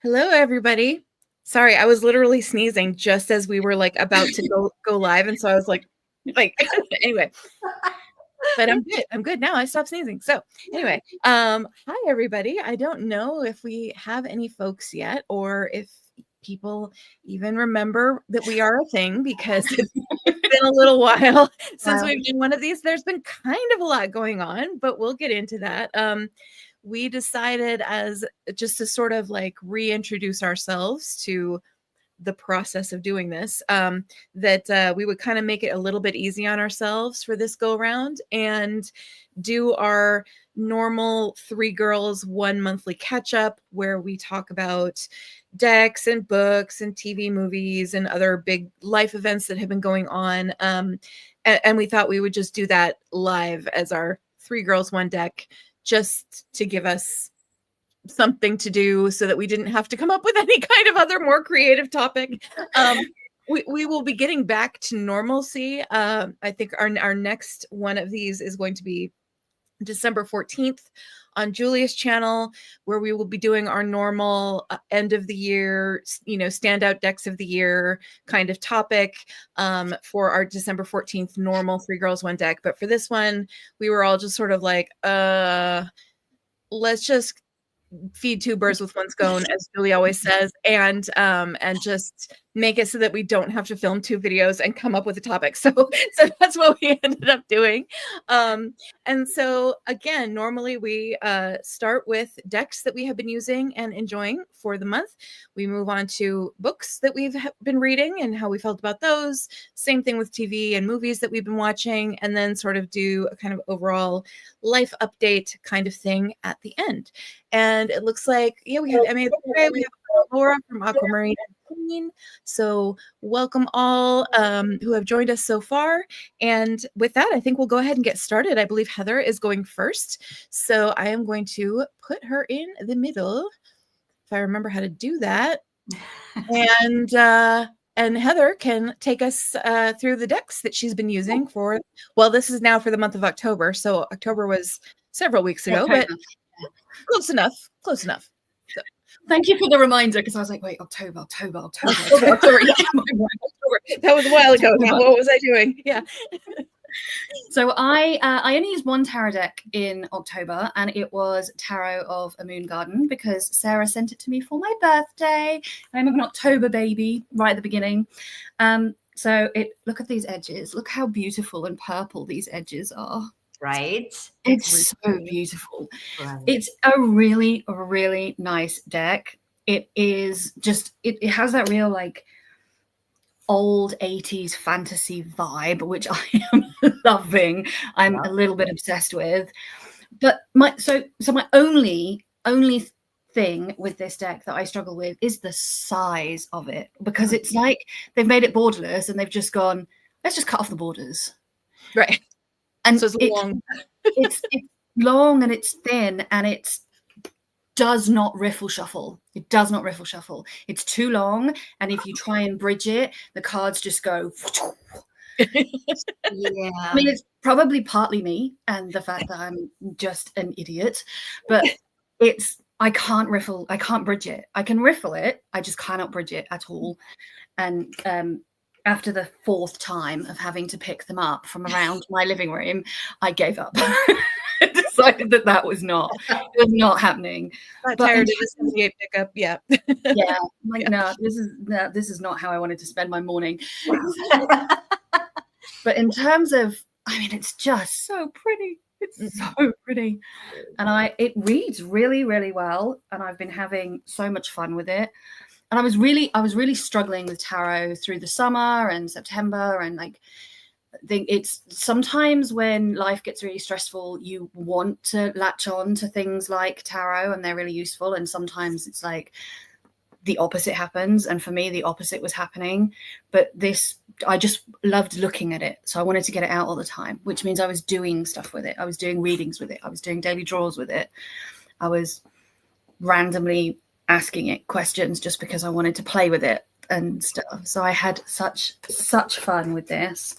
Hello, everybody. Sorry, I was literally sneezing just as we were like about to go live, and so I was like anyway. But I'm good. I'm good now. I stopped sneezing. So anyway, hi everybody. I don't know if we have any folks yet, or if people even remember that we are a thing, because it's been a little while since we've done one of these. There's been kind of a lot going on, but we'll get into that. We decided as just to sort of like reintroduce ourselves to the process of doing this, that we would kind of make it a little bit easy on ourselves for this go round and do our normal 3 girls 1 monthly catch up, where we talk about decks and books and TV movies and other big life events that have been going on. And we thought we would just do that live as our 3 girls 1 deck, just to give us something to do so that we didn't have to come up with any kind of other more creative topic. We will be getting back to normalcy. I think our next one of these is going to be December 14th on Julia's channel, where we will be doing our normal end of the year, standout decks of the year kind of topic for our December 14th normal 3 girls 1 deck. But for this one, we were all just sort of like, let's just feed 2 birds with 1 stone, as Julie always says, and just make it so that we don't have to film 2 videos and come up with a topic. So that's what we ended up doing. And so again, normally we start with decks that we have been using and enjoying for the month. We move on to books that we've been reading and how we felt about those. Same thing with TV and movies that we've been watching, and then sort of do a kind of overall life update kind of thing at the end. And it looks like, we have Emma, we have Laura from Aquamarine and Queen. So welcome all who have joined us so far. And with that, I think we'll go ahead and get started. I believe Heather is going first. So I am going to put her in the middle, if I remember how to do that. And Heather can take us through the decks that she's been using for, well, this is now for the month of October. So October was several weeks ago, but close enough. So. Thank you for the reminder, because I was like, wait, October. Yeah, that was a while ago. Now, what was I doing? Yeah. So I only used 1 tarot deck in October, and it was Tarot of a Moon Garden, because Sarah sent it to me for my birthday. I'm an October baby right at the beginning. So look at these edges. Look how beautiful and purple these edges are. Right? It's so beautiful. Right. It's a really, really nice deck. It is just, it has that real like old 80s fantasy vibe, which I am loving. I'm a little bit obsessed with. But my only thing with this deck that I struggle with is the size of it, because it's like they've made it borderless and they've just gone, let's just cut off the borders. Right. And so it's long. it's long and it's thin, and it does not riffle shuffle. It does not riffle shuffle. It's too long, and if you try and bridge it, the cards just go. Yeah. I mean, it's probably partly me and the fact that I'm just an idiot, but I can't bridge it. I can riffle it. I just cannot bridge it at all. And after the 4th time of having to pick them up from around my living room, I gave up. I decided that was not happening. Not tired of this NBA pickup. Yeah. Yeah. Like, no, this is not how I wanted to spend my morning. But in terms of, I mean, it's just so pretty. It's so pretty. And it reads really, really well. And I've been having so much fun with it. And I was really struggling with tarot through the summer and September, and like, I think it's sometimes when life gets really stressful, you want to latch on to things like tarot and they're really useful. And sometimes it's like the opposite happens. And for me, the opposite was happening. But I just loved looking at it. So I wanted to get it out all the time, which means I was doing stuff with it. I was doing readings with it. I was doing daily draws with it. I was randomly asking it questions just because I wanted to play with it and stuff. So I had such fun with this.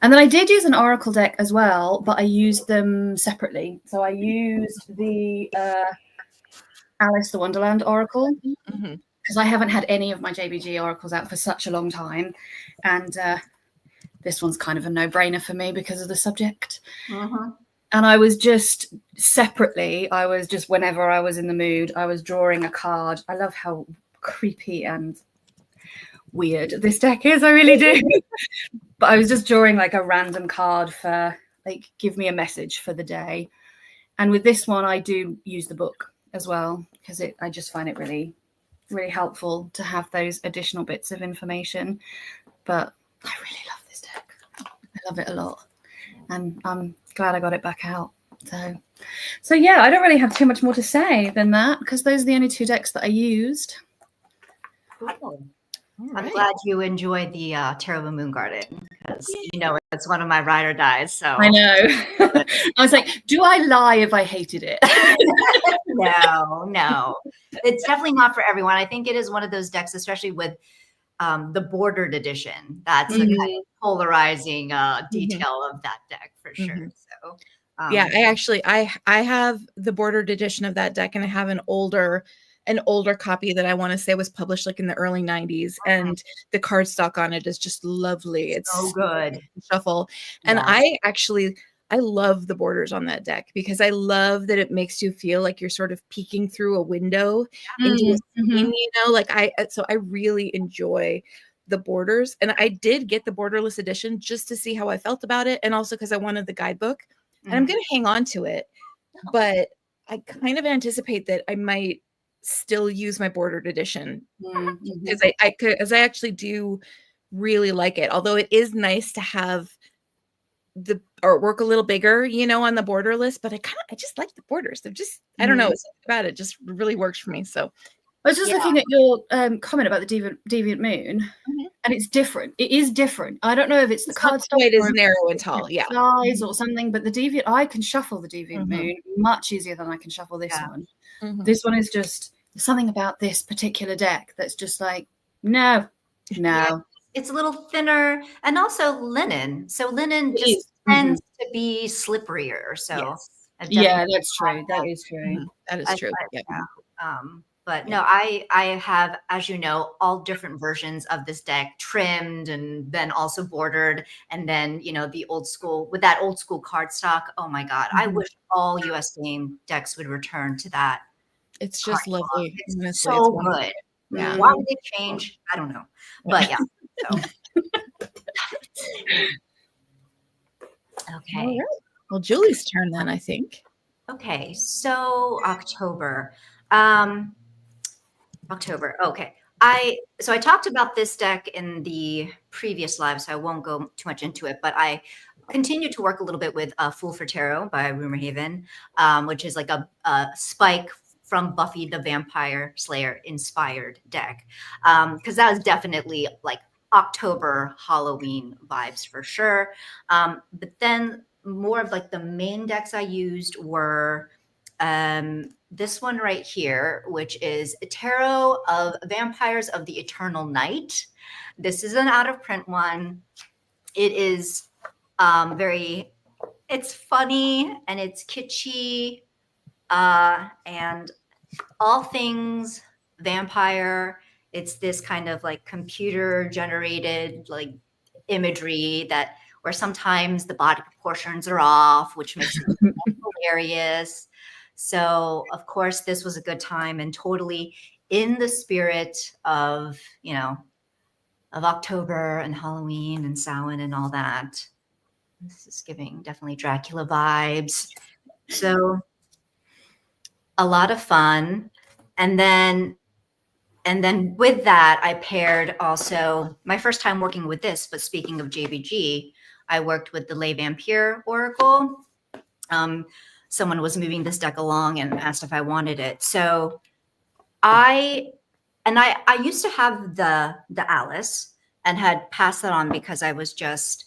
And then I did use an oracle deck as well, but I used them separately. So I used the Alice the Wonderland Oracle, Mhm. because I haven't had any of my JBG oracles out for such a long time. And this one's kind of a no-brainer for me because of the subject. And I was just separately, whenever I was in the mood, I was drawing a card. I love how creepy and weird this deck is. I really do. But I was just drawing like a random card for like, give me a message for the day. And with this one, I do use the book as well, because I just find it really, really helpful to have those additional bits of information. But I really love this deck. I love it a lot. And I'm glad I got it back out. So yeah, I don't really have too much more to say than that, because those are the only 2 decks that I used. Cool. I'm right. glad you enjoyed the Tarot of the Moon Garden, because you know it's one of my ride or dies. So I know. I was like, do I lie if I hated it? No, it's definitely not for everyone. I think it is one of those decks, especially with the bordered edition. That's the kind of polarizing detail of that deck for sure. So yeah, I have the bordered edition of that deck, and I have an older copy that I want to say was published like in the early 90s, and the cardstock on it is just lovely. It's so good. Shuffle. And I love the borders on that deck, because I love that it makes you feel like you're sort of peeking through a window into a scene, you know, like so I really enjoy the borders. And I did get the borderless edition just to see how I felt about it, and also because I wanted the guidebook. And I'm going to hang on to it, but I kind of anticipate that I might still use my bordered edition, because I actually do really like it. Although it is nice to have the artwork a little bigger, you know, on the borderless, but I just like the borders. They're just, I don't know, it's about it just really works for me. So I was just looking at your comment about the Deviant Moon, and it's different. It is different. I don't know if it's the cardstock, it is narrow and tall, size or something. But the Deviant, I can shuffle the Deviant Moon much easier than I can shuffle this one. This one is just something about this particular deck that's just like, no. Yeah, it's a little thinner, and also linen. So linen just tends to be slipperier. So yeah, that's true. That is true. That is true. But no, I have, as you know, all different versions of this deck, trimmed and then also bordered, and then, you know, the old school with that old school cardstock. Oh my God, I wish all US game decks would return to that. It's just lovely. It's so good. Yeah. Why would they change? I don't know. But yeah. So. Okay. Right. Well, Julie's turn then, I think. Okay. So October. Okay. I talked about this deck in the previous live, so I won't go too much into it, but I continue to work a little bit with Fool for Tarot by Rumor Haven, which is like a Spike from Buffy the Vampire Slayer inspired deck. Because that was definitely like October Halloween vibes for sure. But then more of like the main decks I used were this one right here, which is Tarot of Vampires of the Eternal Night. This is an out of print one. It is it's funny and it's kitschy and all things vampire. It's this kind of like computer generated like imagery where sometimes the body proportions are off, which makes it hilarious. So of course this was a good time and totally in the spirit of, you know, of October and Halloween and Samhain and all that. This is giving definitely Dracula vibes. So a lot of fun. And then with that, I paired also my first time working with this, but speaking of JBG, I worked with the Les Vampire Oracle. Someone was moving this deck along and asked if I wanted it. So I used to have the Alice and had passed that on because I was just,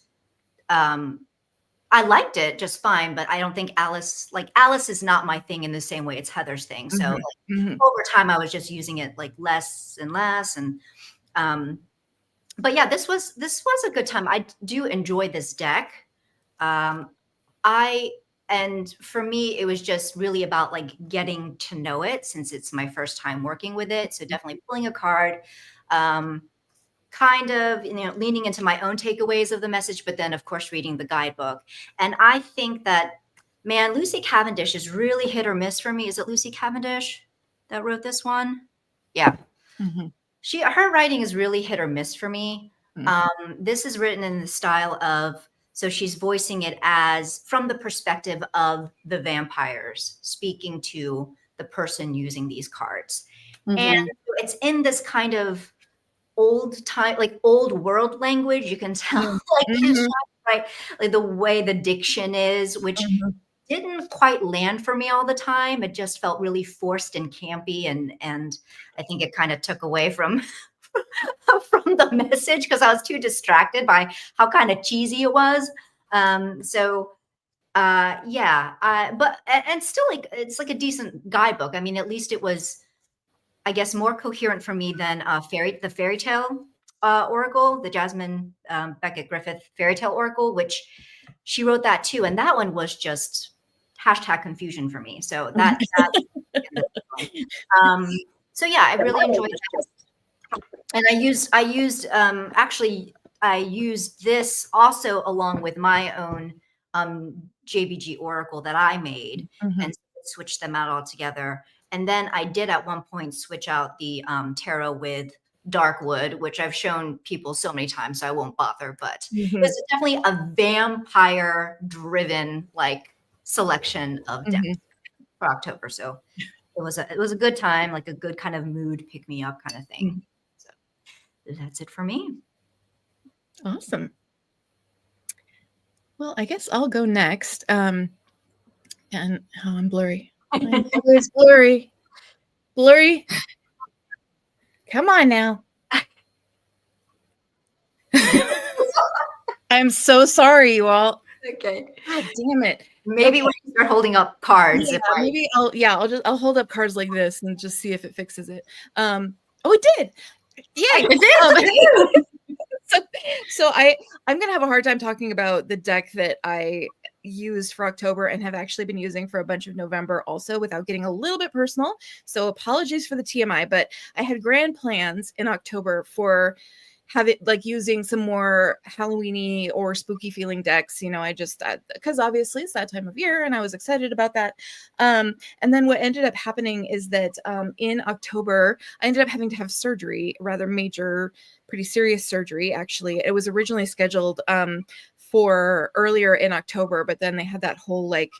I liked it just fine, but I don't think Alice is not my thing in the same way it's Heather's thing. So over time, I was just using it like less and less. And, but yeah, this was a good time. I do enjoy this deck. and for me, it was just really about like getting to know it since it's my first time working with it. So definitely pulling a card, kind of, leaning into my own takeaways of the message, but then of course reading the guidebook. And I think that, man, Lucy Cavendish is really hit or miss for me. Is it Lucy Cavendish that wrote this one? Yeah. Mhm. Her writing is really hit or miss for me. Mhm. This is written in the style of, so she's voicing it as from the perspective of the vampires speaking to the person using these cards. And Mhm. it's in this kind of old time, like old world language. You can tell, Mhm. like, it's Mhm. right, like the way the diction is, which Mhm. didn't quite land for me all the time. It just felt really forced and campy, and I think it kind of took away from from the message because I was too distracted by how kind of cheesy it was. So yeah, but and still, like, it's like a decent guidebook. I mean, at least it was, I guess, more coherent for me than the fairy tale oracle, the Jasmine Beckett Griffith fairy tale oracle, which she wrote that too, and that one was just hashtag confusion for me. So um, so yeah, I really enjoyed that. And actually I used this also along with my own JBG Oracle that I made, Mhm. and switched them out all together. And then I did at one point switch out the tarot with Darkwood, which I've shown people so many times, so I won't bother. But Mhm. this is definitely a vampire-driven like selection of decks Mhm. for October. So it was a good time, like a good kind of mood pick me up kind of thing. Mhm. So that's it for me. Awesome. Well, I guess I'll go next. And I'm blurry. I'm always blurry. Blurry. Come on now. I'm so sorry, you all. Okay. God damn it. Maybe Okay. when you start holding up cards, Yeah, if I maybe I'll hold up cards like this and just see if it fixes it. Oh, it did. Yay. did. so I'm gonna have a hard time talking about the deck that I used for October and have actually been using for a bunch of November also without getting a little bit personal. So apologies for the TMI, but I had grand plans in October for have it like using some more Halloweeny or spooky feeling decks. I just because obviously it's that time of year and I was excited about that. And then what ended up happening is that in October I ended up having to have surgery, rather major, pretty serious surgery. Actually, it was originally scheduled for earlier in October, but then they had that whole like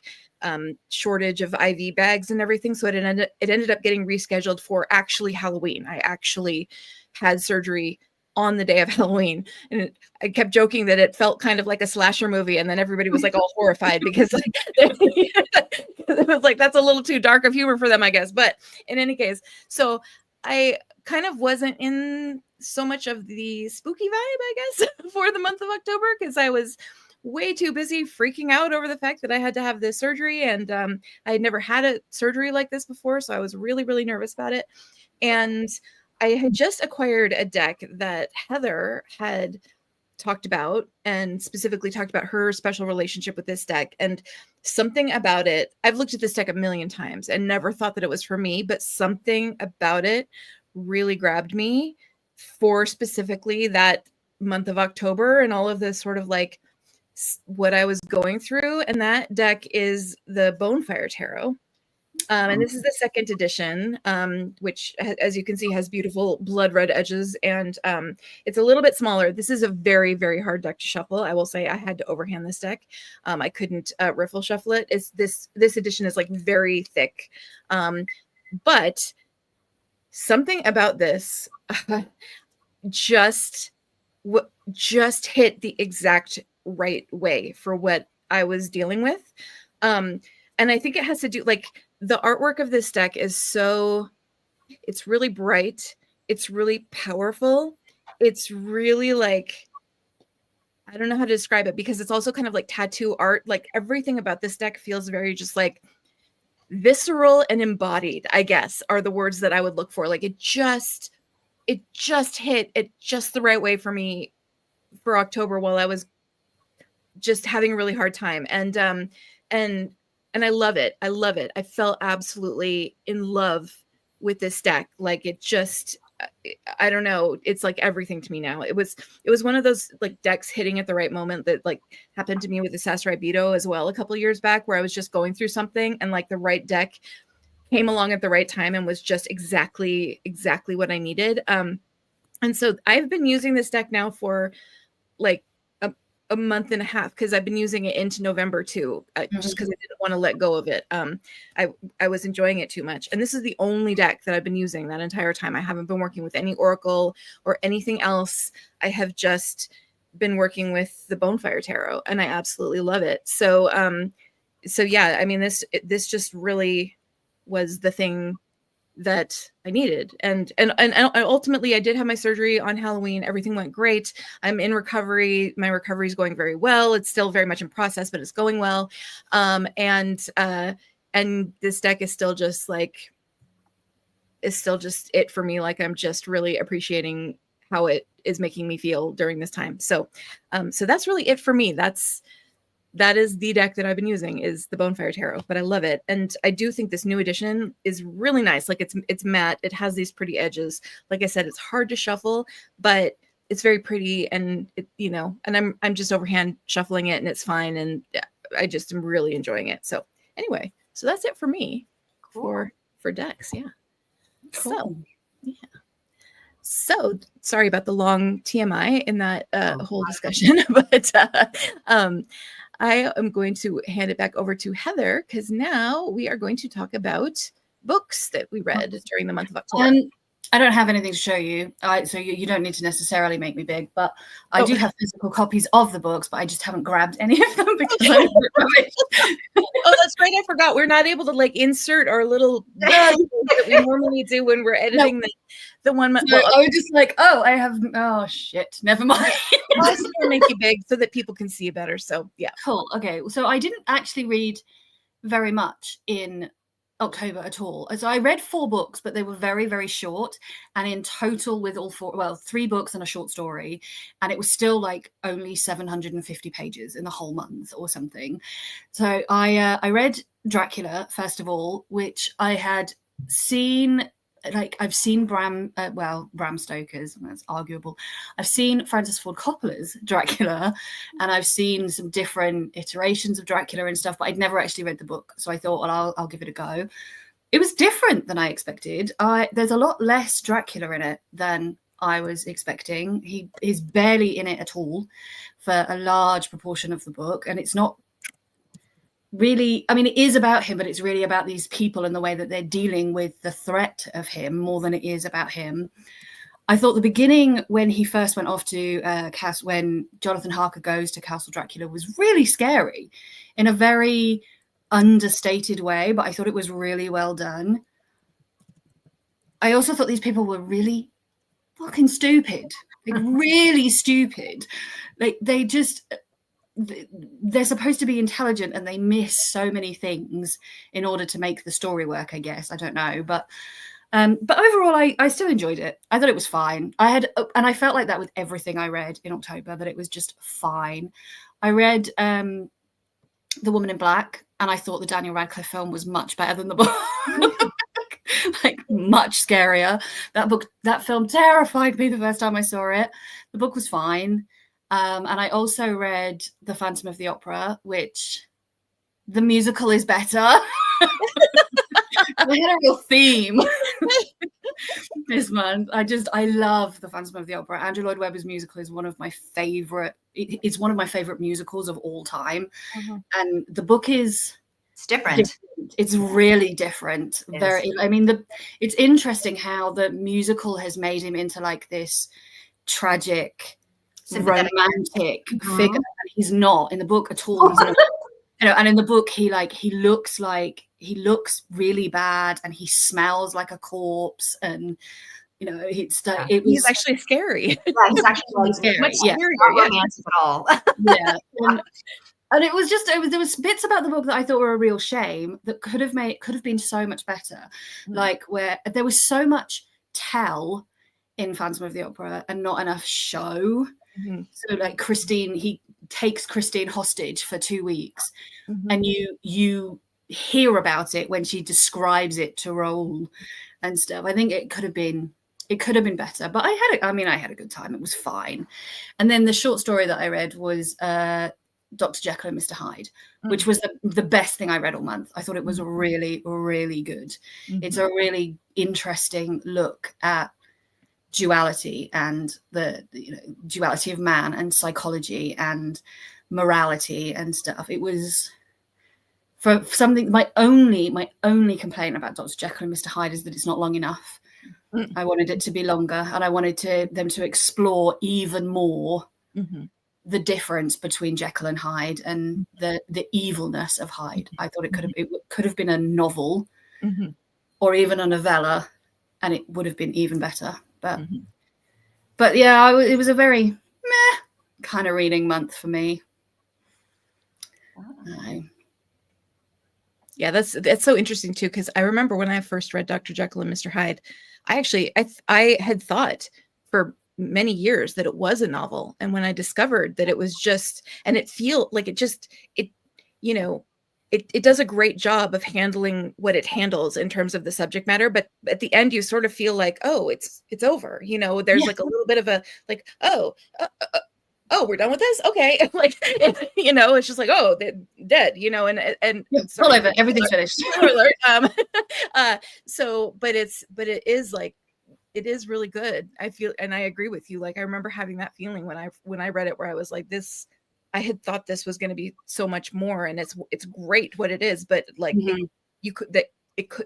shortage of IV bags and everything, so it ended up getting rescheduled for actually Halloween. I actually had surgery on the day of Halloween, and I kept joking that it felt kind of like a slasher movie, and then everybody was like all horrified because like it was like that's a little too dark of humor for them, I guess. But in any case, so I kind of wasn't in so much of the spooky vibe, I guess, for the month of October because I was way too busy freaking out over the fact that I had to have this surgery, and I had never had a surgery like this before, so I was really, really nervous about it. And I had just acquired a deck that Heather had talked about, and specifically talked about her special relationship with this deck. And something about it, I've looked at this deck a million times and never thought that it was for me, but something about it really grabbed me for specifically that month of October and all of this sort of like what I was going through. And that deck is the Bonefire Tarot. And this is the second edition, which, as you can see, has beautiful blood red edges, and it's a little bit smaller. This is a very, very hard deck to shuffle. I will say I had to overhand this deck. I couldn't riffle shuffle it. It's this edition is like very thick, but something about this just just hit the exact right way for what I was dealing with. And I think it has to do like the artwork of this deck is it's really bright, it's really powerful, it's really like I don't know how to describe it because it's also kind of like tattoo art. Like everything about this deck feels very just like visceral and embodied, I guess, are the words that I would look for. Like it just hit it just the right way for me for October while I was just having a really hard time. And and I love it. I love it. I fell absolutely in love with this deck. Like it just, I don't know. It's like everything to me now. It was one of those like decks hitting at the right moment that like happened to me with the Sassurai Beto as well a couple of years back, where I was just going through something and like the right deck came along at the right time and was just exactly what I needed. And so I've been using this deck now for like a month and a half, because I've been using it into November too, just because I didn't want to let go of it. I was enjoying it too much. And this is the only deck that I've been using that entire time. I haven't been working with any Oracle or anything else. I have just been working with the Bonefire Tarot, and I absolutely love it. So yeah, I mean, this just really was the thing that I needed. And ultimately I did have my surgery on Halloween. Everything went great. I'm in recovery. My recovery is going very well. It's still very much in process, but it's going well. And this deck is still just it for me. Like I'm just really appreciating how it is making me feel during this time. So that's really it for me. That is the deck that I've been using, is the Bonefire Tarot, but I love it. And I do think this new edition is really nice. Like it's matte. It has these pretty edges. Like I said, it's hard to shuffle, but it's very pretty, and it, and I'm just overhand shuffling it and it's fine. And I just am really enjoying it. So anyway, so that's it for me. Cool. for decks. Yeah. Cool. So, yeah. So sorry about the long TMI in that whole discussion, but I am going to hand it back over to Heather, because now we are going to talk about books that we read during the month of October. I don't have anything to show you, so you don't need to necessarily make me big, but I do have physical copies of the books, but I just haven't grabbed any of them because I'm rubbish. Oh, that's right. I forgot. We're not able to like insert our little that we normally do when we're editing the one. I was just like, oh shit, never mind. I was going to make you big so that people can see you better. So yeah. Cool. Okay. So I didn't actually read very much in October at all. So I read 4 books, but they were very, very short. And in total, with all 4, 3 books and a short story, and it was still like only 750 pages in the whole month or something. So I read Dracula first of all, which I had seen. Like I've seen Bram Stoker's, that's arguable. I've seen Francis Ford Coppola's Dracula, and I've seen some different iterations of Dracula and stuff, but I'd never actually read the book. So I thought, well, I'll give it a go. It was different than I expected. There's a lot less Dracula in it than I was expecting. He is barely in it at all for a large proportion of the book, and it's not really, I mean, it is about him, but it's really about these people and the way that they're dealing with the threat of him more than it is about him. I thought the beginning, when he first went off to when Jonathan Harker goes to Castle Dracula, was really scary in a very understated way, but I thought it was really well done. I also thought these people were really fucking stupid, like really stupid. Like they're supposed to be intelligent, and they miss so many things in order to make the story work, I guess. I don't know, but overall I still enjoyed it. I thought it was fine. And I felt like that with everything I read in October, that it was just fine. I read The Woman in Black, and I thought the Daniel Radcliffe film was much better than the book. Like much scarier. That film terrified me the first time I saw it. The book was fine. And I also read The Phantom of the Opera, which the musical is better. We had a real theme this month. I love The Phantom of the Opera. Andrew Lloyd Webber's musical is one of my favorite. It's one of my favorite musicals of all time. Mm-hmm. And the book is different. It's really different. It's interesting how the musical has made him into like this tragic, romantic figure, and he's not in the book at all. He's not, and in the book he looks really bad, and he smells like a corpse, and he's actually scary. Yeah, he's actually really scary. Much scarier, not romantic at all. Yeah. And it was there was bits about the book that I thought were a real shame that could have been so much better. Like where there was so much tell in Phantom of the Opera and not enough show. Mm-hmm. So like he takes Christine hostage for 2 weeks, and you hear about it when she describes it to Raoul and stuff. I think it could have been better, but I had a good time. It was fine. And then the short story that I read was Dr. Jekyll and Mr. Hyde, which was the best thing I read all month. I thought it was really, really good. It's a really interesting look at duality and the duality of man and psychology and morality and stuff. It was, for something, my only complaint about Dr. Jekyll and Mr. Hyde is that it's not long enough. I wanted it to be longer, and I wanted them to explore even more the difference between Jekyll and Hyde and the evilness of Hyde. I thought it could have been a novel or even a novella, and it would have been even better. But yeah, it was a very meh kind of reading month for me. Yeah, that's so interesting too, because I remember when I first read Dr. Jekyll and Mr. Hyde, I had thought for many years that it was a novel, and when I discovered that it was just, and it does a great job of handling what it handles in terms of the subject matter, but at the end you sort of feel like, oh, it's over, there's like a little bit of a like, oh, we're done with this, okay. Like, it's just like, oh, they're dead, and it's all over, everything's finished. Spoiler alert. But it is like, it is really good. I feel, and I agree with you. Like, I remember having that feeling when I read it, where I was like, this, I had thought this was going to be so much more, and it's great what it is, but like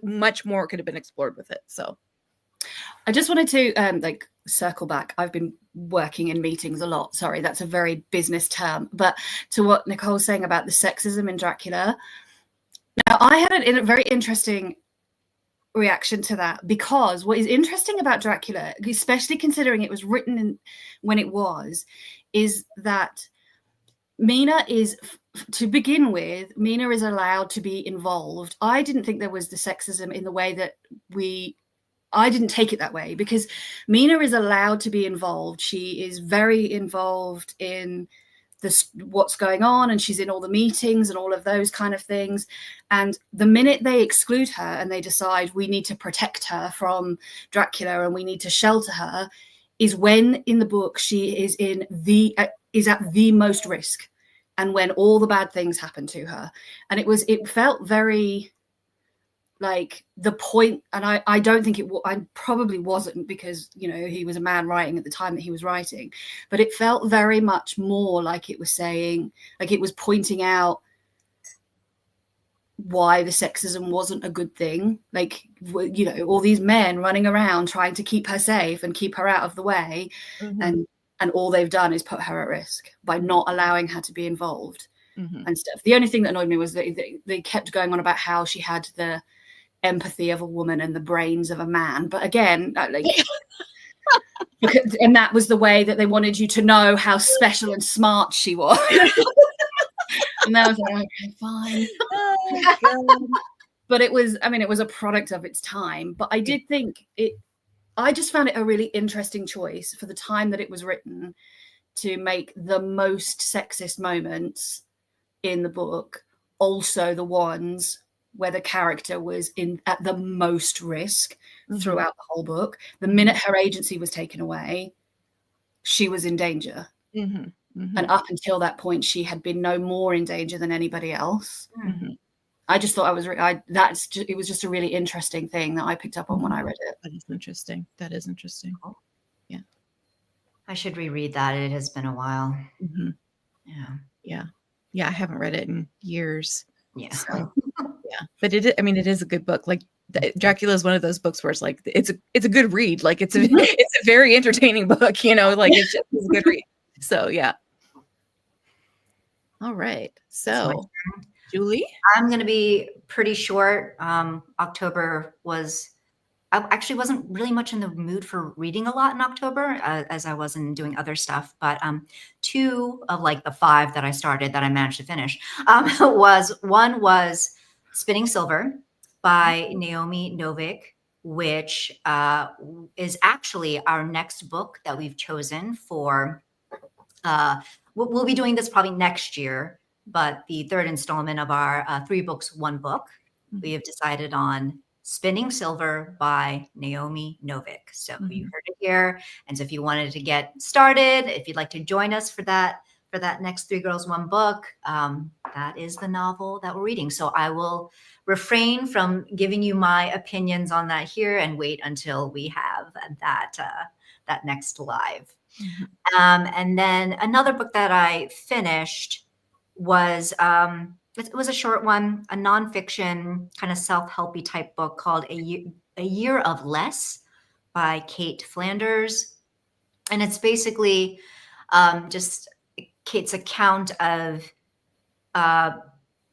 much more could have been explored with it. So I just wanted to circle back. I've been working in meetings a lot. Sorry, that's a very business term. But to what Nicole's saying about the sexism in Dracula, now I had a very interesting reaction to that, because what is interesting about Dracula, especially considering it was written when it was, is that Mina is, to begin with, Mina is allowed to be involved. I didn't think there was the sexism in the way that I didn't take it that way, because Mina is allowed to be involved. She is very involved in what's going on, and she's in all the meetings and all of those kind of things. And the minute they exclude her and they decide we need to protect her from Dracula and we need to shelter her, is when in the book she is at the most risk, and when all the bad things happen to her. And it felt very like the point, and I don't think I probably wasn't, because he was a man writing at the time that he was writing, but it felt very much more like it was saying, like it was pointing out why the sexism wasn't a good thing. Like, all these men running around trying to keep her safe and keep her out of the way, and all they've done is put her at risk by not allowing her to be involved and stuff. The only thing that annoyed me was that they kept going on about how she had the empathy of a woman and the brains of a man, but again, and that was the way that they wanted you to know how special and smart she was. And I was like, okay, fine. Oh, but it was a product of its time. But I did think I just found it a really interesting choice for the time that it was written, to make the most sexist moments in the book also the ones where the character was at the most risk throughout the whole book. The minute her agency was taken away, she was in danger. And up until that point, she had been no more in danger than anybody else. I just thought it was just a really interesting thing that I picked up on when I read it. That is interesting. Cool. Yeah. I should reread that. It has been a while. Yeah. I haven't read it in years. Yeah. So, yeah. But it is a good book. Like, Dracula is one of those books where it's like, it's a good read. Like, it's a very entertaining book, like it's a good read. So yeah. All right. So Julie? I'm going to be pretty short. October I actually wasn't really much in the mood for reading a lot in October, as I wasn't doing other stuff. But 2 of like the 5 that I started that I managed to finish was Spinning Silver by Naomi Novik, which is actually our next book that we've chosen for. We'll be doing this probably next year. but the third installment of our 3 books, 1 book, we have decided on Spinning Silver by Naomi Novik. So you heard it here. And so if you wanted to get started, if you'd like to join us for that next 3 Girls, 1 Book, that is the novel that we're reading. So I will refrain from giving you my opinions on that here and wait until we have that next live. And then another book that I finished was it was a short one, a nonfiction kind of self-helpy type book called A Year of Less by Kate Flanders. And it's basically just Kate's account of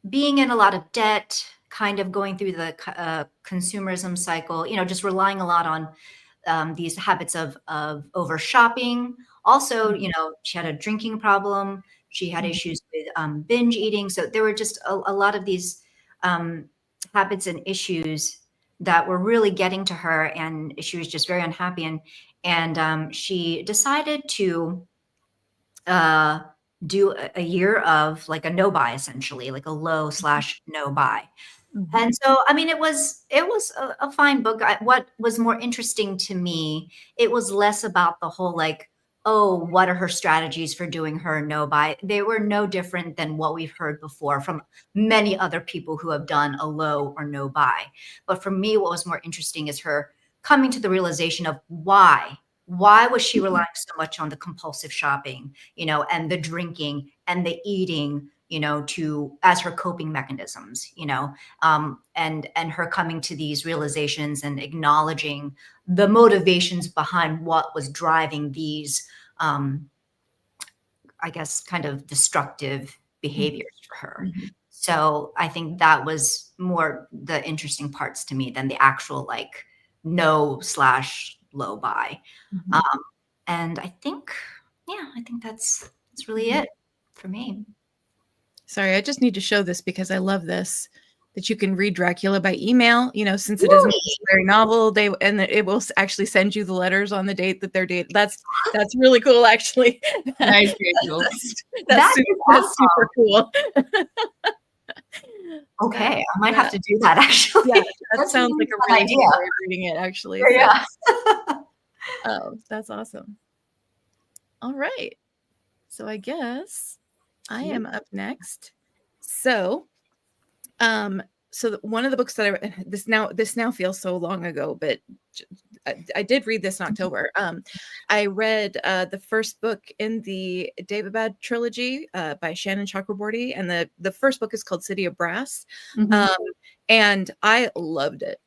being in a lot of debt, kind of going through the consumerism cycle, just relying a lot on these habits of over shopping. Also, she had a drinking problem. She had issues with binge eating. So there were just a lot of these habits and issues that were really getting to her, and she was just very unhappy. And she decided to do a year of like a no buy, essentially, like a low/no buy. And so, I mean, it was a fine book. What was more interesting to me, it was less about the whole like, oh, what are her strategies for doing her no buy? They were no different than what we've heard before from many other people who have done a low or no buy. But for me, what was more interesting is her coming to the realization of why was she relying so much on the compulsive shopping, and the drinking and the eating, as her coping mechanisms, and her coming to these realizations and acknowledging the motivations behind what was driving these, I guess, kind of destructive behaviors for her. So I think that was more the interesting parts to me than the actual like no/low buy. And I think that's really it for me. Sorry, I just need to show this because I love this, that you can read Dracula by email, since it isn't a very novel, it will actually send you the letters on the date that they're dated. That's really cool, actually. Nice, cool. That's super cool. Okay, I might have to do that, actually. Yeah, that sounds like a really idea. Way of reading it, actually. Yeah. Oh, that's awesome. All right. So I guess I am up next. So, one of the books that this now feels so long ago, but I did read this in October. I read the first book in the Daevabad trilogy by Shannon Chakraborty, and the first book is called City of Brass. And I loved it.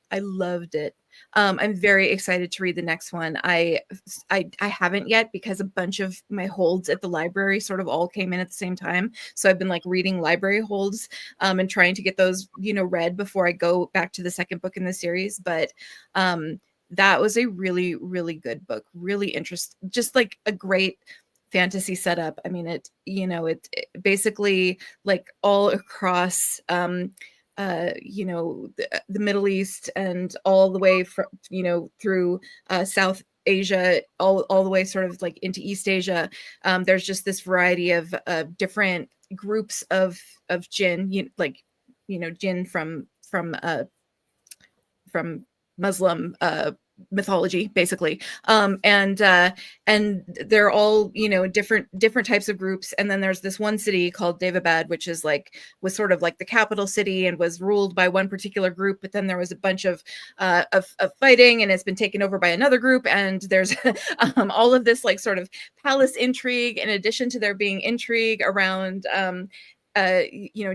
I'm very excited to read the next one. I haven't yet because a bunch of my holds at the library sort of all came in at the same time. So I've been like reading library holds and trying to get those, read before I go back to the second book in the series. But that was a really, really good book. Really interesting. Just like a great fantasy setup. I mean, it basically like all across the Middle East and all the way from, through South Asia, all the way sort of like into East Asia. There's just this variety of different groups of jinn, jinn from Muslim mythology, basically, and they're all different types of groups. And then there's this one city called Daevabad, which was sort of like the capital city and was ruled by one particular group, but then there was a bunch of fighting, and it's been taken over by another group, and there's all of this like sort of palace intrigue, in addition to there being intrigue around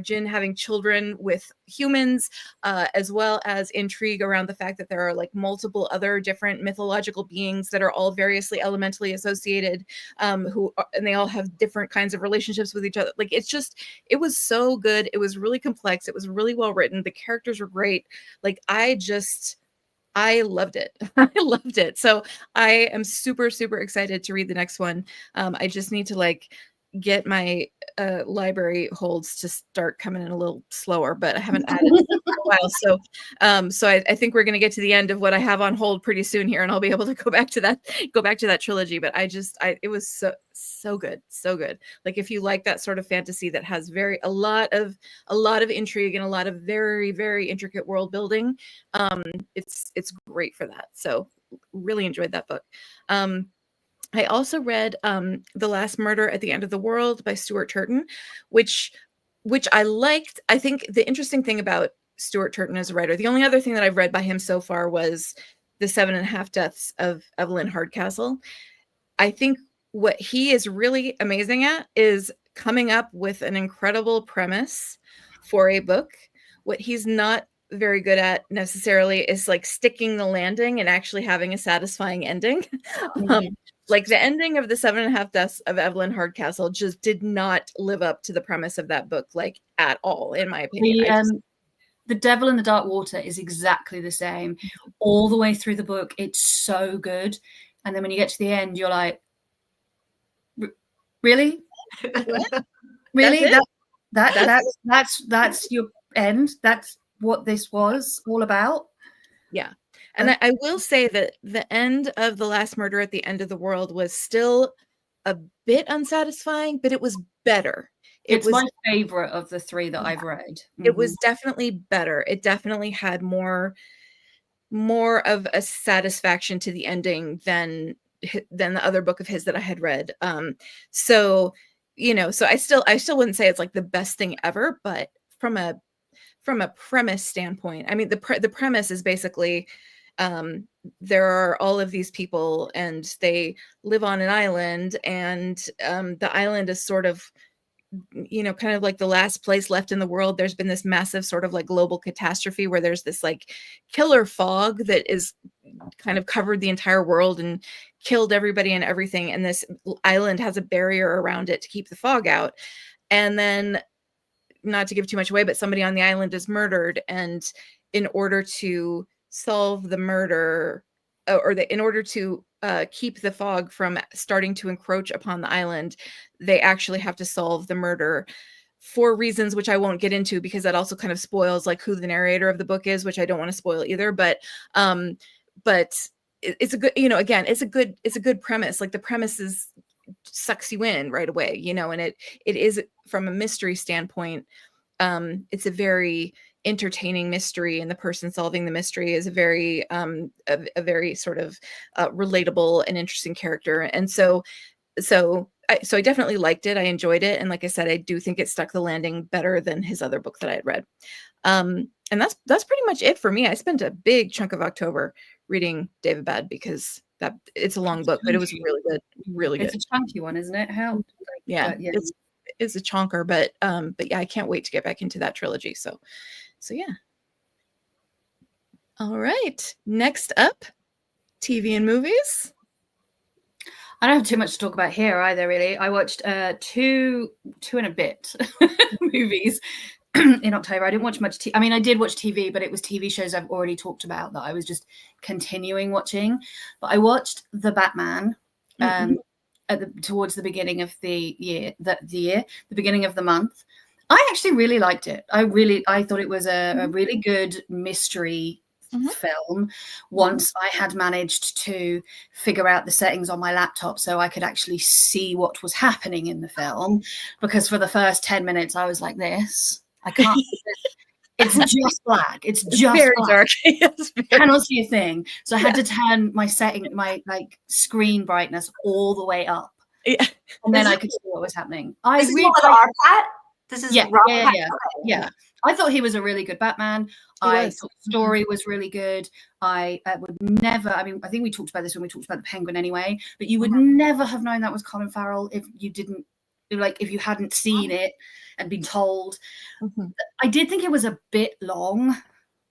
jinn having children with humans, as well as intrigue around the fact that there are like multiple other different mythological beings that are all variously elementally associated, and they all have different kinds of relationships with each other. Like it was so good. It was really complex. It was really well written. The characters were great. Like I loved it. I loved it. So I am super, super excited to read the next one. I just need to get my library holds to start coming in a little slower, but I haven't added it for a while. So I think we're going to get to the end of what I have on hold pretty soon here, and I'll be able to go back to that trilogy. But it was so good, so good. Like, if you like that sort of fantasy that has a lot of intrigue and a lot of very, very intricate world building, it's great for that. So really enjoyed that book. I also read The Last Murder at the End of the World by Stuart Turton, which I liked. I think the interesting thing about Stuart Turton as a writer, the only other thing that I've read by him so far was The 7.5 Deaths of Evelyn Hardcastle. I think what he is really amazing at is coming up with an incredible premise for a book. What he's not very good at necessarily is like sticking the landing and actually having a satisfying ending. Like, the ending of The 7.5 Deaths of Evelyn Hardcastle just did not live up to the premise of that book, like, at all, in my opinion. The Devil in the Dark Water is exactly the same. All the way through the book, it's so good. And then when you get to the end, you're like, really? Really? That's your end? That's what this was all about? Yeah. And I will say that the end of The Last Murder at the End of the World was still a bit unsatisfying, but it was better. It's my favorite of the three that I've read. It was definitely better. It definitely had more of a satisfaction to the ending than the other book of his that I had read. So I still wouldn't say it's like the best thing ever, but from a premise standpoint, I mean, the premise is basically, there are all of these people and they live on an island, and the island is sort of, kind of like the last place left in the world. There's been this massive sort of like global catastrophe where there's this like killer fog that is kind of covered the entire world and killed everybody and everything. And this island has a barrier around it to keep the fog out. And then, not to give too much away, but somebody on the island is murdered. And in order to solve the murder, in order to keep the fog from starting to encroach upon the island, they actually have to solve the murder for reasons which I won't get into, because that also kind of spoils like who the narrator of the book is, which I don't want to spoil either. But it's a good, again, it's a good premise. Like, the premise sucks you in right away, and it is, from a mystery standpoint, it's a very entertaining mystery, and the person solving the mystery is a very sort of relatable and interesting character. And so I definitely liked it. I enjoyed it, and like I said, I do think it stuck the landing better than his other book that I had read. And that's pretty much it for me. I spent a big chunk of October reading David Bad, because it's a long book, but it was really good, really good. It's a chunky one, isn't it? Yeah. It's a chonker, but yeah, I can't wait to get back into that trilogy. So yeah. All right. Next up, TV and movies. I don't have too much to talk about here either, really. I watched two and a bit movies in October. I didn't watch much I mean, I did watch TV, but it was TV shows I've already talked about that I was just continuing watching. But I watched The Batman towards the beginning of the beginning of the month. I actually really liked it. I thought it was a really good mystery film, once I had managed to figure out the settings on my laptop so I could actually see what was happening in the film. Because for the first 10 minutes I was like, this, I can't it's just black. It's just very black. dark. Yes, I cannot see a thing. So I had to turn my like screen brightness all the way up. Yeah. And then I could see what was happening. This is Arpat? This is yeah. I thought he was a really good Batman. I thought the story was really good. I would never, I mean, I think we talked about this when we talked about the Penguin anyway, but you would never have known that was Colin Farrell if you didn't, like, if you hadn't seen it and been told. I did think it was a bit long.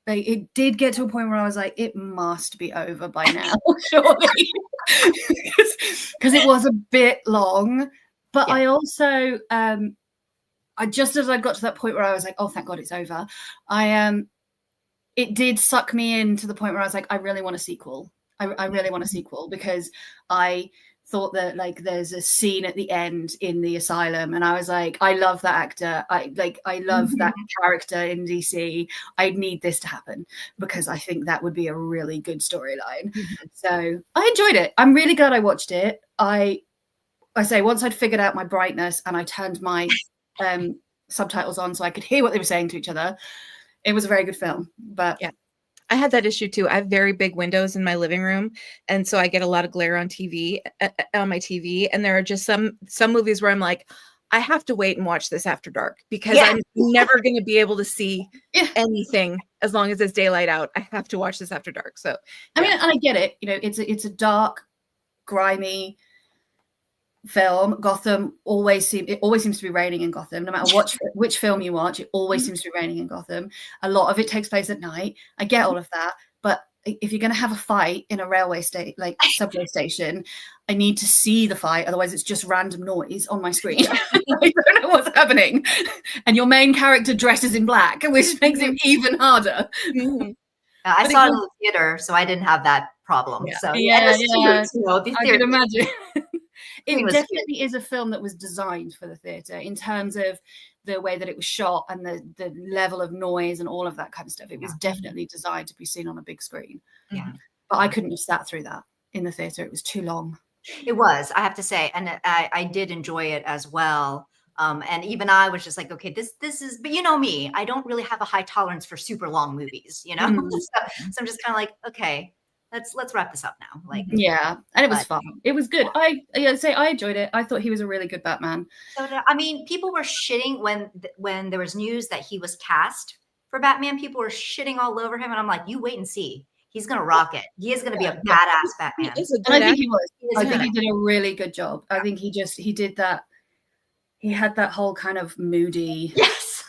Like, it did get to a point where I was like, it must be over by now, surely. Because it was a bit long. But I also, just as I got to that point where I was like, oh, thank God it's over, it did suck me in to the point where I was like, I really want a sequel. I really want a sequel, because I thought that like there's a scene at the end in the asylum, and I was like, I love that actor. I love that character in DC. I need this to happen because I think that would be a really good storyline. So I enjoyed it. I'm really glad I watched it. I say once I'd figured out my brightness and I turned my subtitles on so I could hear what they were saying to each other, it was a very good film. But yeah, I had that issue too. I have very big windows in my living room, and so I get a lot of glare on TV on my TV. And there are just some movies where I'm like, I have to wait and watch this after dark because I'm never going to be able to see anything as long as it's daylight out. I have to watch this after dark. So I mean, and I get it. You know, it's a dark, grimy film. Gotham always seems to be raining in Gotham. No matter which film you watch, it always seems to be raining in Gotham. A lot of it takes place at night. I get all of that, but if you're going to have a fight in a railway subway station, I need to see the fight. Otherwise, it's just random noise on my screen. I don't know what's happening. And your main character dresses in black, which makes it even harder. I saw it in the theater, so I didn't have that problem. So I can imagine. It definitely is a film that was designed for the theatre in terms of the way that it was shot and the level of noise and all of that kind of stuff. It was definitely designed to be seen on a big screen. Yeah. But I couldn't have sat through that in the theatre. It was too long. It was, I have to say, and I did enjoy it as well. And even I was just like, okay, this is, but you know me, I don't really have a high tolerance for super long movies, you know? So I'm just kind of like, okay, let's wrap this up now. Like, yeah, and it was fun. It was good. I enjoyed it. I thought he was a really good Batman. So I mean, people were shitting when there was news that he was cast for Batman. People were shitting all over him, and I'm like, you wait and see. He's gonna rock it. He is gonna be a badass Batman. And I think he was. I think he did a really good job. I think he did that. He had that whole kind of moody. Yes.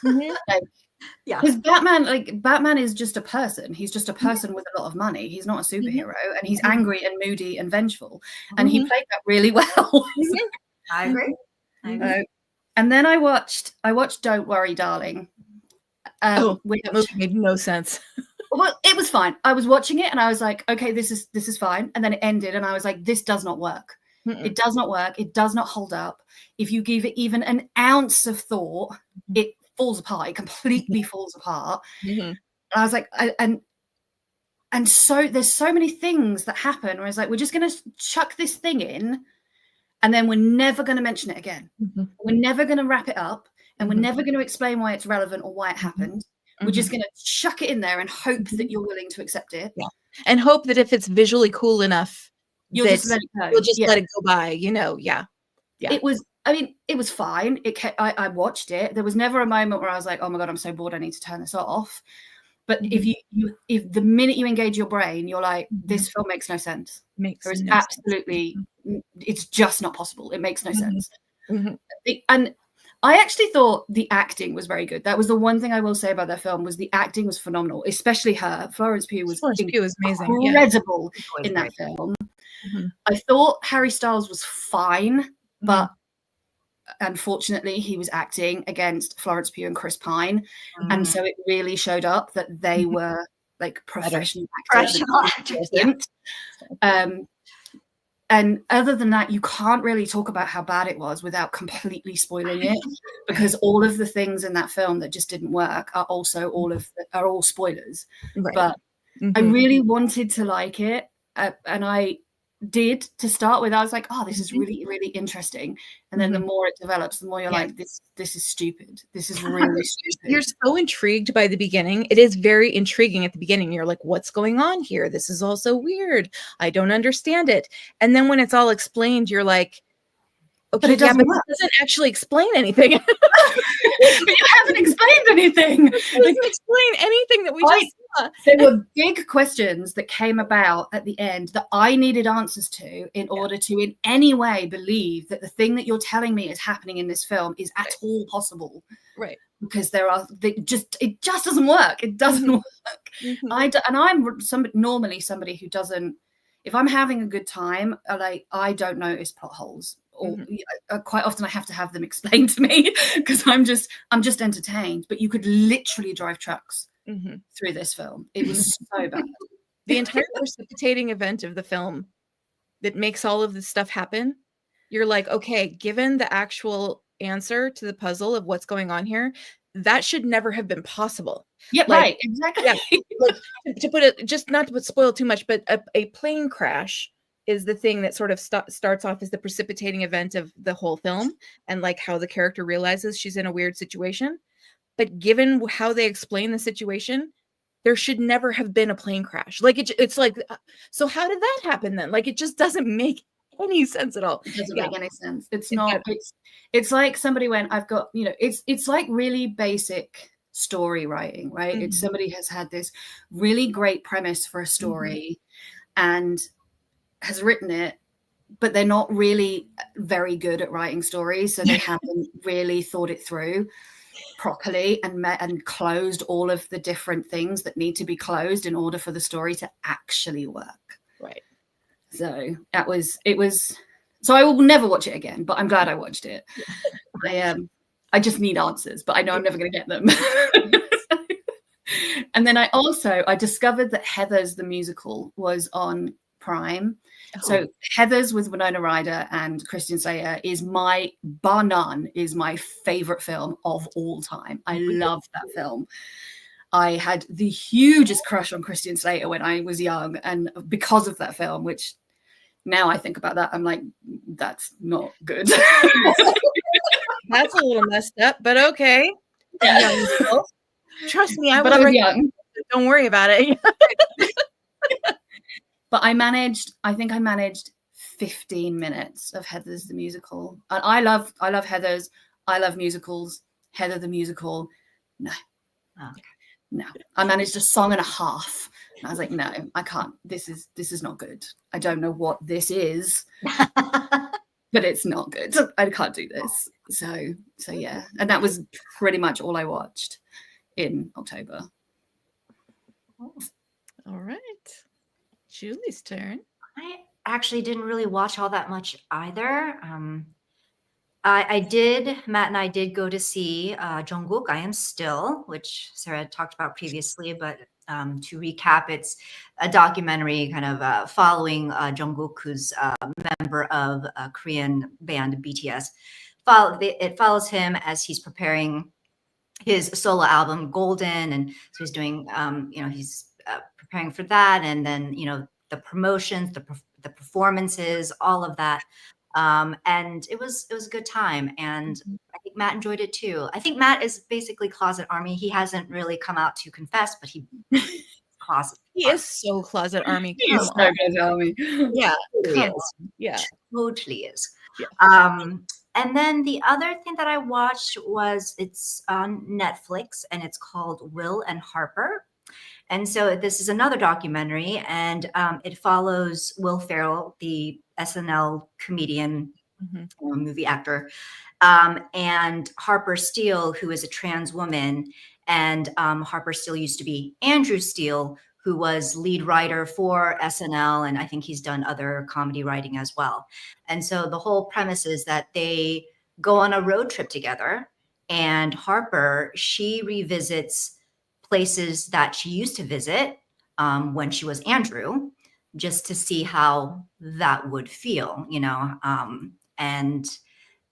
Because Batman is just a person. He's just a person with a lot of money. He's not a superhero, and he's angry and moody and vengeful. And he played that really well. I agree. And then I watched Don't Worry, Darling. Which that movie made no sense. Well, it was fine. I was watching it and I was like, okay, this is fine. And then it ended, and I was like, this does not work. It does not work. It does not hold up. If you give it even an ounce of thought, it falls apart. It completely falls apart. And I was like, and so there's so many things that happen where I was like, we're just going to chuck this thing in, and then we're never going to mention it again. We're never going to wrap it up, and we're never going to explain why it's relevant or why it happened. We're just going to chuck it in there and hope that you're willing to accept it. Yeah. And hope that if it's visually cool enough, you'll just let it go. You'll just let it go by, you know. Yeah. It was fine. I watched it. There was never a moment where I was like, oh my God, I'm so bored, I need to turn this off. But if the minute you engage your brain, you're like, this film makes no sense. It's just not possible. It makes no sense. And I actually thought the acting was very good. That was the one thing I will say about that film, was the acting was phenomenal, especially her. Florence Pugh was amazing. Incredible in that film. I thought Harry Styles was fine, but unfortunately he was acting against Florence Pugh and Chris Pine. And so it really showed up that they were like professional actors. And other than that, you can't really talk about how bad it was without completely spoiling it, because all of the things in that film that just didn't work are also all spoilers. But I really wanted to like it, and I did to start with. I was like, oh, this is really, really interesting. And then the more it develops, the more you're like, this is stupid. This is really stupid. You're so intrigued by the beginning. It is very intriguing at the beginning. You're like, what's going on here? This is all so weird. I don't understand it. And then when it's all explained, you're like, okay, it doesn't actually explain anything. But you haven't explained anything. It doesn't explain anything that we just saw. There were big questions that came about at the end that I needed answers to in order to in any way believe that the thing that you're telling me is happening in this film is at all possible. Right. Because it just doesn't work. It doesn't work. I'm normally somebody who doesn't, if I'm having a good time, I don't notice plot holes. Or quite often I have to have them explained to me because I'm just entertained. But you could literally drive trucks through this film. It was so bad. The entire precipitating event of the film that makes all of this stuff happen, you're like, okay, given the actual answer to the puzzle of what's going on here, that should never have been possible. Yeah, Like, right, exactly. yeah, like, to put it, just not to spoil too much, but a plane crash is the thing that sort of starts off as the precipitating event of the whole film, and like how the character realizes she's in a weird situation. But given how they explain the situation, there should never have been a plane crash. Like it's like, so how did that happen then? Like it just doesn't make any sense at all. It doesn't Yeah. make any sense. It's It not. It's like somebody went, I've got, it's like really basic story writing, right? It's Mhm. somebody has had this really great premise for a story and has written it, but they're not really very good at writing stories, so they haven't really thought it through properly and closed all of the different things that need to be closed in order for the story to actually work. Right. So so I will never watch it again, but I'm glad I watched it. I just need answers, but I know I'm never going to get them. And then I discovered that Heathers the musical was on Prime. Oh. So Heathers with Winona Ryder and Christian Slater is bar none, is my favorite film of all time. I love that film. I had the hugest crush on Christian Slater when I was young, and because of that film, which now I think about that, I'm like, that's not good. That's a little messed up, but okay. Trust me, I was young. Don't worry about it. But I think I managed 15 minutes of Heathers the musical. And I love Heathers. I love musicals. Heather the musical. No. Oh. No. I managed a song and a half. And I was like, no, I can't. This is not good. I don't know what this is, but it's not good. I can't do this. So yeah. And that was pretty much all I watched in October. All right. Julie's turn. I actually didn't really watch all that much either. Matt and I did go to see Jungkook, I Am Still, which Sarah had talked about previously, but to recap, it's a documentary kind of following Jungkook, who's a member of a Korean band BTS. It follows him as he's preparing his solo album Golden, and so he's doing he's preparing for that, and then the promotions, the performances, all of that, and it was a good time, and I think Matt enjoyed it too. I think Matt is basically closet army. He hasn't really come out to confess, but he closet. He is so closet army. He is so closet army. Yeah, He is. yeah, Totally is. Yeah. And then the other thing that I watched it's on Netflix, and it's called Will and Harper. And so this is another documentary, and it follows Will Ferrell, the SNL comedian, movie actor, and Harper Steele, who is a trans woman. And Harper Steele used to be Andrew Steele, who was lead writer for SNL, and I think he's done other comedy writing as well. And so the whole premise is that they go on a road trip together, and Harper, she revisits places that she used to visit when she was Andrew, just to see how that would feel, and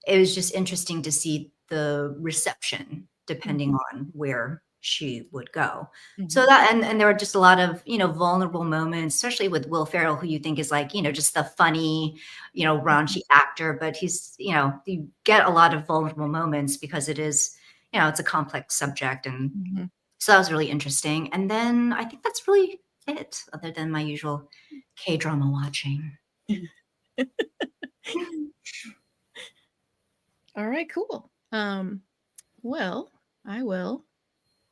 it was just interesting to see the reception depending on where she would go. So that, and there were just a lot of, vulnerable moments, especially with Will Ferrell, who you think is like, just the funny, raunchy actor, but he's, you get a lot of vulnerable moments because it is, it's a complex subject. And so that was really interesting. And then I think that's really it, other than my usual K-drama watching. All right, cool. Well, I will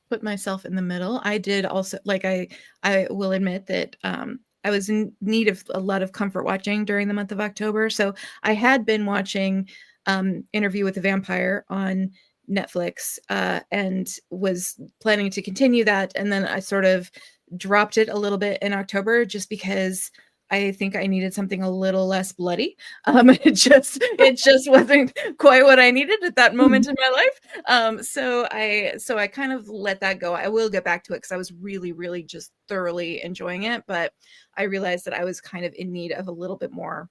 put myself in the middle. I did also, like, I will admit that I was in need of a lot of comfort watching during the month of October. So I had been watching Interview with the Vampire on Netflix and was planning to continue that. And then I sort of dropped it a little bit in October just because I think I needed something a little less bloody. It just wasn't quite what I needed at that moment in my life. So I kind of let that go. I will get back to it because I was really, really just thoroughly enjoying it, but I realized that I was kind of in need of a little bit more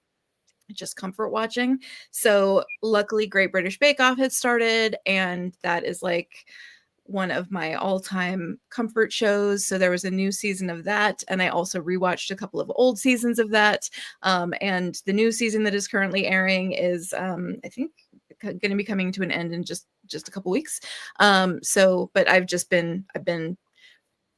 just comfort watching. So luckily, Great British Bake Off had started, and that is like one of my all-time comfort shows. So there was a new season of that, and I also rewatched a couple of old seasons of that. And the new season that is currently airing is, I think, going to be coming to an end in just a couple weeks. But I've been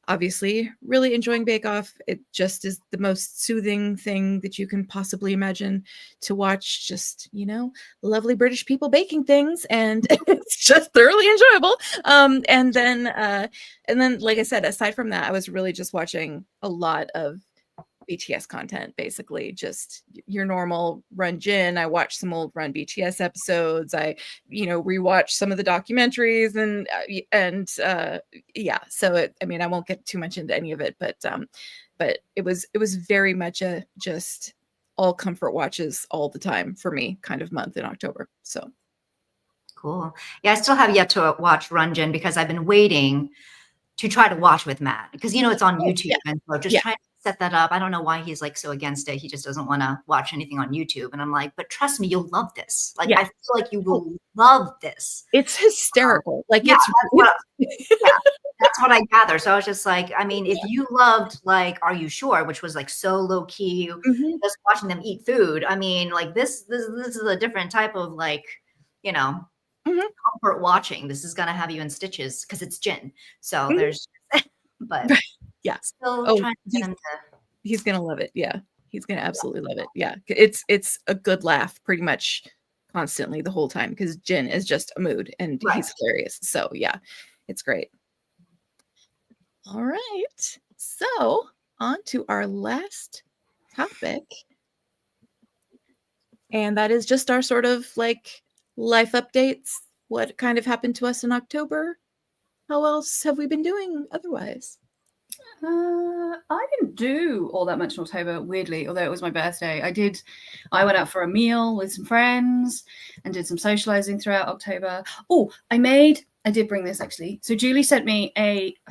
obviously really enjoying Bake Off. It just is the most soothing thing that you can possibly imagine to watch. Just, lovely British people baking things, and it's just thoroughly enjoyable. And then, like I said, aside from that, I was really just watching a lot of BTS content, basically just your normal Run Jin. I watched some old Run BTS episodes. I, rewatched some of the documentaries, and yeah. So I won't get too much into any of it, but it was very much a just all comfort watches all the time for me kind of month in October. So Cool. Yeah, I still have yet to watch Run Jin because I've been waiting to try to watch with Matt because it's on YouTube, and so just trying to set that up. I don't know why he's like so against it. He just doesn't want to watch anything on YouTube, and I'm like, but trust me, you'll love this. Like, I feel like you will love this. It's hysterical. Like, yeah, that's what I gather. So I was just like, if you loved like Are You Sure, which was like so low key, just watching them eat food. Like this is a different type of like, comfort watching. This is gonna have you in stitches because it's Jin. So there's, but yeah, still trying to get him to. He's gonna love it. Yeah, he's gonna absolutely love it. Yeah, it's a good laugh pretty much constantly the whole time because Jin is just a mood and he's hilarious. So yeah, it's great. All right, so on to our last topic, and that is just our sort of like life updates. What kind of happened to us in October? How else have we been doing otherwise? I didn't do all that much in October, weirdly, although it was my birthday. I went out for a meal with some friends and did some socializing throughout October. Oh, I did bring this actually. So Julie sent me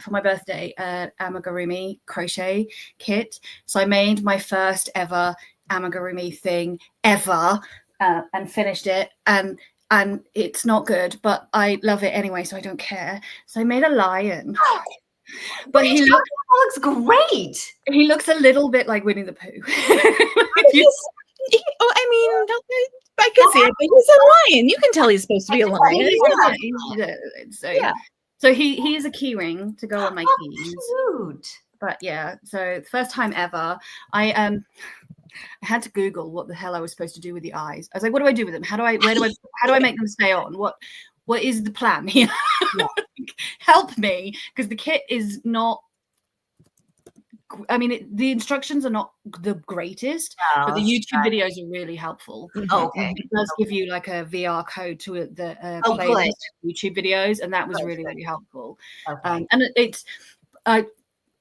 for my birthday, amigurumi crochet kit. So I made my first ever amigurumi thing ever and finished it. And it's not good, but I love it anyway, so I don't care. So I made a lion. But he looks great. He looks a little bit like Winnie the Pooh. I can see it, but he's a lion. You can tell he's supposed to be a lion. So he is a key ring to go on my keys. Cute. But yeah, so first time ever. I had to Google what the hell I was supposed to do with the eyes. I was like, what do I do with them? How do I make them stay on? What is the plan here? Help me, because the kit is not. The instructions are not the greatest, but the YouTube videos are really helpful. Oh, okay. It does give you like a VR code to the YouTube videos, and that was really helpful. Okay. And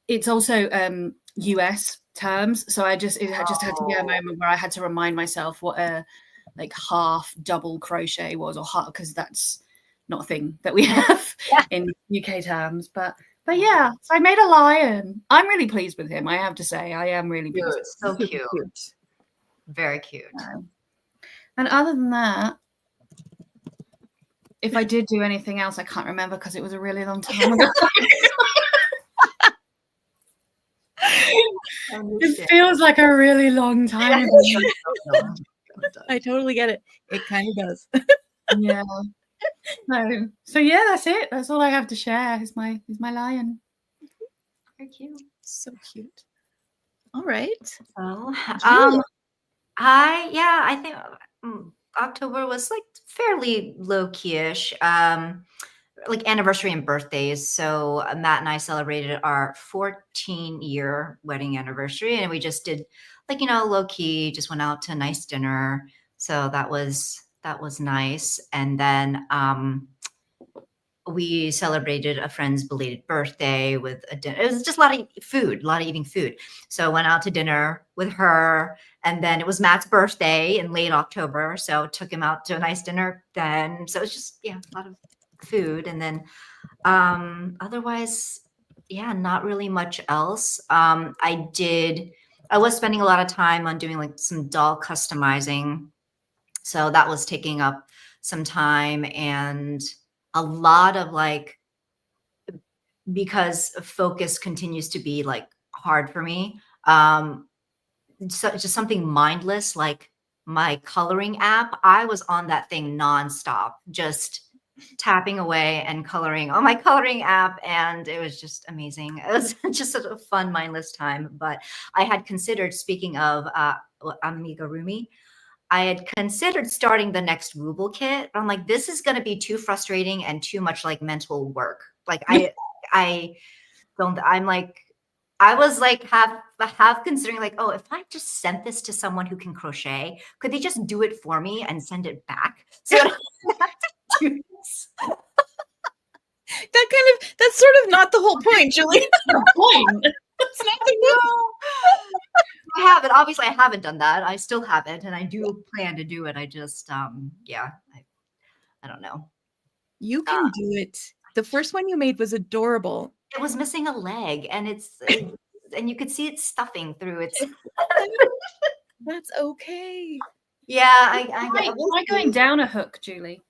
it's also US terms, so I just had to be a moment where I had to remind myself what a like half double crochet was, or half, because that's not a thing that we have in UK terms. But yeah, so I made a lion. I'm really pleased with him, I have to say. I am really pleased. So cute. Very cute. And other than that, if I did do anything else, I can't remember because it was a really long time ago. It feels like a really long time ago. I totally get it. It kind of does. Yeah. So yeah, that's it. That's all I have to share. Is my lion. Very cute. So cute. All right. So, I think October was like fairly low-key-ish. Like anniversary and birthdays. So Matt and I celebrated our 14-year wedding anniversary, and we just did like, low key, just went out to a nice dinner. So that was nice. And then we celebrated a friend's belated birthday with a dinner. It was just a lot of food, a lot of eating food. So I went out to dinner with her, and then it was Matt's birthday in late October. So took him out to a nice dinner then. So it was just, yeah, a lot of food. And then otherwise, yeah, not really much else. I was spending a lot of time on doing like some doll customizing. So that was taking up some time and a lot of like, because focus continues to be like hard for me. So just something mindless like my coloring app. I was on that thing nonstop, just tapping away and coloring on my coloring app, and it was just amazing. It was just such a fun, mindless time. But I had considered, speaking of amigurumi, I had considered starting the next Wooble kit. I'm like, this is going to be too frustrating and too much like mental work. Like I don't. I'm like, I was like half considering like, oh, if I just sent this to someone who can crochet, could they just do it for me and send it back? So I don't have to do this. That's sort of not the whole point, Julie. Point. It's not the point. I haven't. Obviously, I haven't done that. I still haven't, and I do plan to do it. I just, yeah, I don't know. You can do it. The first one you made was adorable. It was missing a leg, and and you could see it stuffing through its. That's okay. Yeah, Why going down a hook, Julie?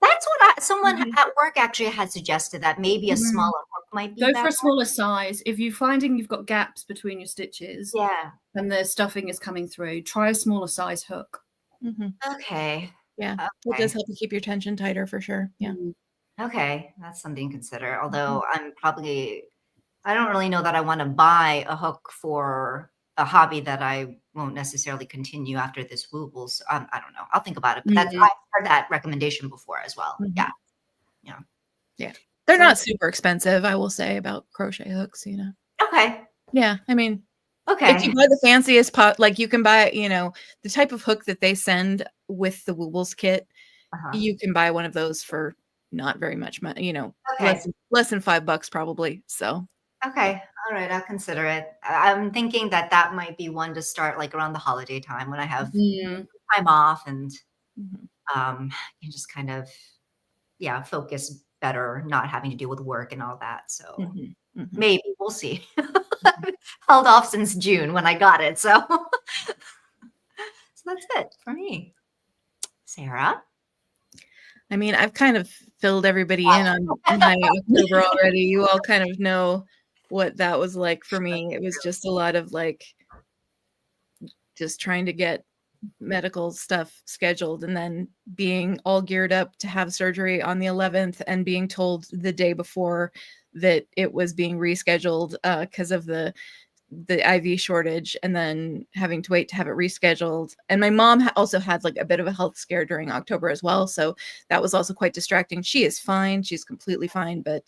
That's what someone at work actually had suggested, that maybe a smaller hook might be Go better. for a smaller size. If you're finding you've got gaps between your stitches, Yeah. and the stuffing is coming through, try a smaller size hook. Okay. Yeah, Okay. it does help you keep your tension tighter for sure. Yeah. Okay, that's something to consider. Although I don't really know that I want to buy a hook for a hobby that I won't necessarily continue after this Wooble. So I don't know. I'll think about it. But I've heard that recommendation before as well. Yeah. They're not super expensive, I will say, about crochet hooks, Okay. Yeah, I mean, Okay. if you buy the fanciest pot, like you can buy, the type of hook that they send with the Woobles kit, you can buy one of those for not very much money, Okay. less than $5 probably. So Okay. All right. I'll consider it. I'm thinking that might be one to start like around the holiday time when I have time off and you just kind of, focus better, not having to deal with work and all that. So maybe we'll see. Held off since June when I got it. So, so that's it for me. Sarah? I mean, I've kind of filled everybody in on my October already. You all kind of know what that was like for me. It was just a lot of like just trying to get medical stuff scheduled and then being all geared up to have surgery on the 11th and being told the day before that it was being rescheduled because of the IV shortage, and then having to wait to have it rescheduled. And my mom also had like a bit of a health scare during October as well. So that was also quite distracting. She is fine. She's completely fine. But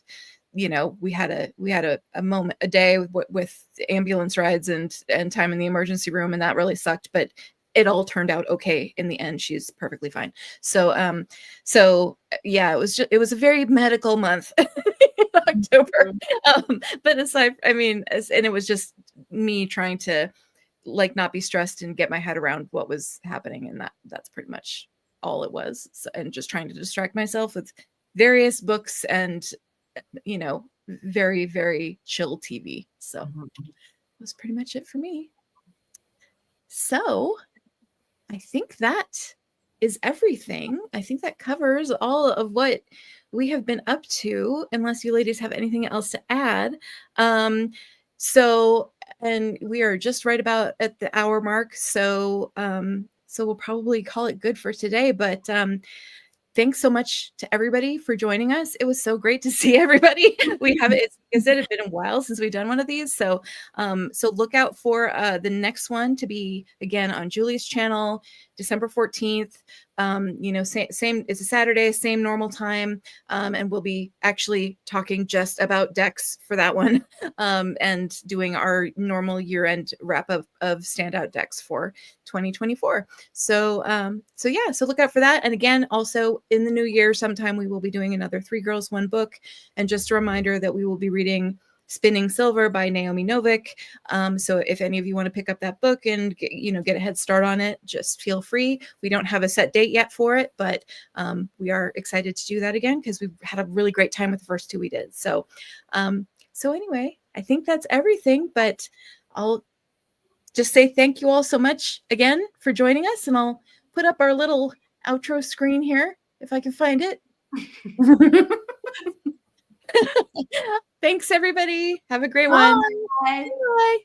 we had a moment, a day with ambulance rides and time in the emergency room. And that really sucked, but it all turned out okay in the end. She's perfectly fine. So yeah, it was a very medical month in October. But aside, and it was just me trying to like not be stressed and get my head around what was happening. And that's pretty much all it was. So, and just trying to distract myself with various books and, very, very chill TV. So that was pretty much it for me. So I think that is everything. I think that covers all of what we have been up to, unless you ladies have anything else to add. And we are just right about at the hour mark. So we'll probably call it good for today, but thanks so much to everybody for joining us. It was so great to see everybody. We have it. Like I said, it's been a while since we've done one of these. So look out for the next one to be again on Julie's channel. December 14th. Same, it's a Saturday, same normal time. And we'll be actually talking just about decks for that one, and doing our normal year-end wrap up of standout decks for 2024. So look out for that. And again, also in the new year, sometime we will be doing another 3 Girls, 1 Book. And just a reminder that we will be reading Spinning Silver by Naomi Novik. So if any of you want to pick up that book and get a head start on it, just feel free. We don't have a set date yet for it, but we are excited to do that again because we've had a really great time with the first 2 we did. So anyway, I think that's everything, but I'll just say thank you all so much again for joining us, and I'll put up our little outro screen here if I can find it. Thanks, everybody. Have a great one. Bye. Bye.